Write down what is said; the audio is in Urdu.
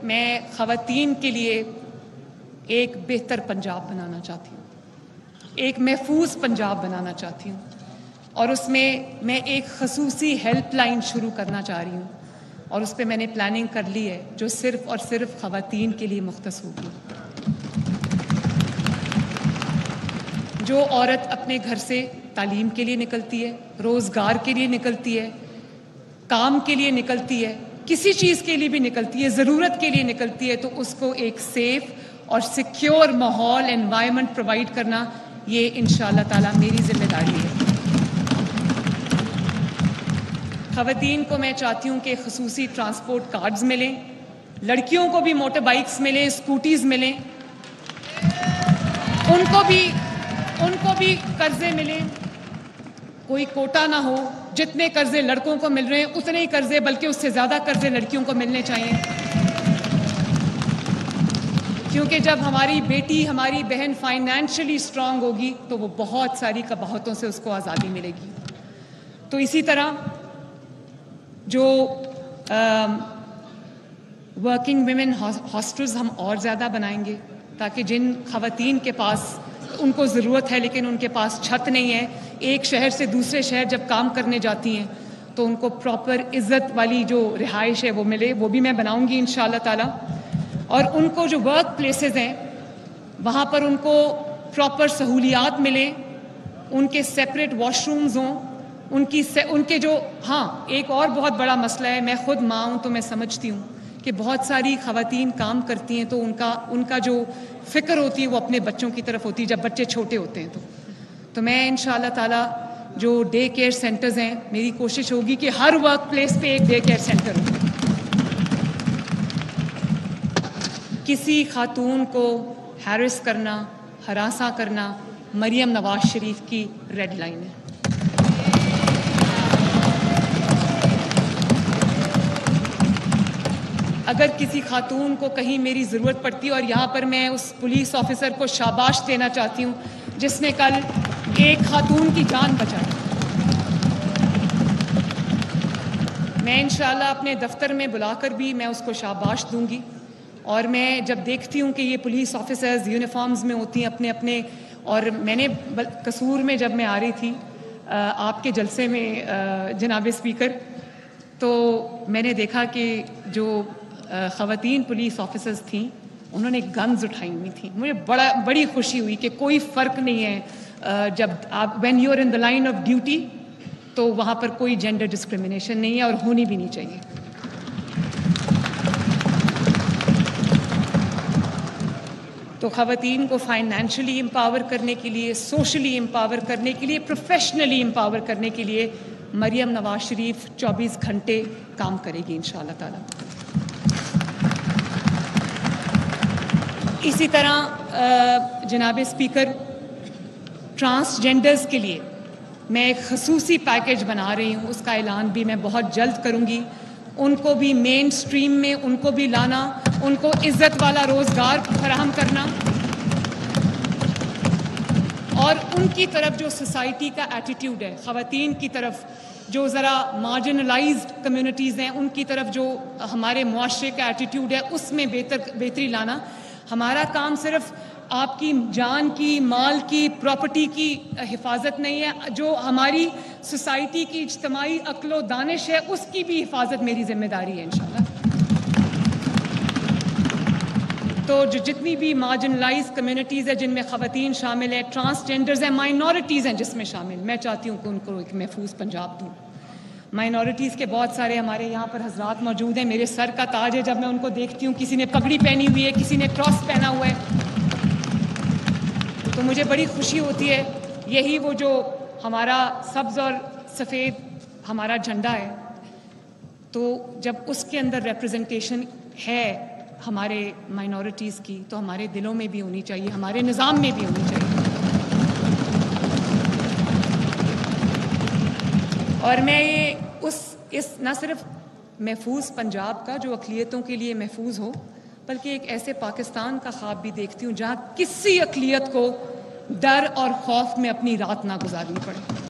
میں خواتین کے لیے ایک بہتر پنجاب بنانا چاہتی ہوں، ایک محفوظ پنجاب بنانا چاہتی ہوں، اور اس میں ایک خصوصی ہیلپ لائن شروع کرنا چاہ رہی ہوں، اور اس پہ میں نے پلاننگ کر لی ہے جو صرف اور صرف خواتین کے لیے مختص ہوگی۔ جو عورت اپنے گھر سے تعلیم کے لیے نکلتی ہے، روزگار کے لیے نکلتی ہے، کام کے لیے نکلتی ہے، کسی چیز کے لیے بھی نکلتی ہے، ضرورت کے لیے نکلتی ہے، تو اس کو ایک سیف اور سیکیور ماحول انوائرمنٹ پرووائڈ کرنا، یہ انشاءاللہ تعالیٰ میری ذمہ داری ہے۔ خواتین کو میں چاہتی ہوں کہ خصوصی ٹرانسپورٹ کارڈز ملیں، لڑکیوں کو بھی موٹر بائکس ملیں، اسکوٹیز ملیں، ان کو بھی قرضے ملیں، کوئی کوٹا نہ ہو، جتنے قرضے لڑکوں کو مل رہے ہیں اتنے ہی قرضے، بلکہ اس سے زیادہ قرضے لڑکیوں کو ملنے چاہیے، کیونکہ جب ہماری بیٹی، ہماری بہن فائنینشلی اسٹرانگ ہوگی تو وہ بہت ساری قباحتوں سے اس کو آزادی ملے گی۔ تو اسی طرح جو ورکنگ ویمن ہاسٹلز ہم اور زیادہ بنائیں گے، تاکہ جن خواتین کے پاس ان کو ضرورت ہے لیکن ان کے پاس چھت نہیں ہے، ایک شہر سے دوسرے شہر جب کام کرنے جاتی ہیں تو ان کو پراپر عزت والی جو رہائش ہے وہ ملے، وہ بھی میں بناؤں گی انشاءاللہ تعالیٰ۔ اور ان کو جو ورک پلیسز ہیں وہاں پر ان کو پراپر سہولیات ملیں، ان کے سیپریٹ واش رومز ہوں، ان کے جو ایک اور بہت بڑا مسئلہ ہے، میں خود ماں ہوں تو میں سمجھتی ہوں کہ بہت ساری خواتین کام کرتی ہیں تو ان کا جو فکر ہوتی ہے وہ اپنے بچوں کی طرف ہوتی ہے جب بچے چھوٹے ہوتے ہیں تو میں انشاءاللہ تعالیٰ جو ڈے کیئر سینٹرز ہیں، میری کوشش ہوگی کہ ہر ورک پلیس پہ ایک ڈے کیئر سینٹر ہو۔ کسی خاتون کو ہیرس کرنا، ہراساں کرنا مریم نواز شریف کی ریڈ لائن ہے۔ اگر کسی خاتون کو کہیں میری ضرورت پڑتی ہے، اور یہاں پر میں اس پولیس آفیسر کو شاباش دینا چاہتی ہوں جس نے کل ایک خاتون کی جان بچائی، میں انشاءاللہ اپنے دفتر میں بلا کر بھی میں اس کو شاباش دوں گی۔ اور میں جب دیکھتی ہوں کہ یہ پولیس آفیسرز یونیفارمز میں ہوتی ہیں اپنے اور میں نے قصور میں جب میں آ رہی تھی آپ کے جلسے میں جناب اسپیکر، تو میں نے دیکھا کہ جو خواتین پولیس آفیسرز تھیں انہوں نے گنز اٹھائی ہوئی تھیں۔ مجھے بڑی خوشی ہوئی کہ کوئی فرق نہیں ہے، جب آپ when you are in the line of duty تو وہاں پر کوئی جینڈر ڈسکرمنیشن نہیں ہے اور ہونی بھی نہیں چاہیے۔ تو خواتین کو فائنینشلی امپاور کرنے کے لیے، سوشلی امپاور کرنے کے لیے، پروفیشنلی امپاور کرنے کے لیے مریم نواز شریف 24 گھنٹے کام کرے گی انشاءاللہ تعالیٰ۔ اسی طرح جناب اسپیکر، ٹرانسجینڈرز کے لیے میں ایک خصوصی پیکیج بنا رہی ہوں، اس کا اعلان بھی میں بہت جلد کروں گی۔ ان کو بھی مین سٹریم میں ان کو بھی لانا، ان کو عزت والا روزگار فراہم کرنا، اور ان کی طرف جو سوسائٹی کا ایٹیٹیوڈ ہے خواتین کی طرف، جو ذرا مارجنلائزڈ کمیونٹیز ہیں ان کی طرف جو ہمارے معاشرے کا ایٹیٹیوڈ ہے اس میں بہتری لانا۔ ہمارا کام صرف آپ کی جان کی، مال کی، پراپرٹی کی حفاظت نہیں ہے، جو ہماری سوسائٹی کی اجتماعی عقل و دانش ہے اس کی بھی حفاظت میری ذمہ داری ہے انشاءاللہ۔ تو جتنی بھی مارجنلائز کمیونٹیز ہیں جن میں خواتین شامل ہیں، ٹرانسجینڈرز ہیں، مائنورٹیز ہیں جس میں شامل، میں چاہتی ہوں کہ ان کو ایک محفوظ پنجاب دوں۔ مائنورٹیز کے بہت سارے ہمارے یہاں پر حضرات موجود ہیں، میرے سر کا تاج ہے جب میں ان کو دیکھتی ہوں، کسی نے پگڑی پہنی ہوئی ہے، کسی نے کراس پہنا ہوا ہے، تو مجھے بڑی خوشی ہوتی ہے۔ یہی وہ جو ہمارا سبز اور سفید ہمارا جھنڈا ہے، تو جب اس کے اندر ریپرزنٹیشن ہے ہمارے مائنورٹیز کی تو ہمارے دلوں میں بھی ہونی چاہیے، ہمارے نظام میں بھی ہونی چاہیے۔ اور میں اس نہ صرف محفوظ پنجاب کا جو اقلیتوں کے لیے محفوظ ہو، بلکہ ایک ایسے پاکستان کا خواب بھی دیکھتی ہوں جہاں کسی اقلیت کو ڈر اور خوف میں اپنی رات نہ گزارنی پڑے۔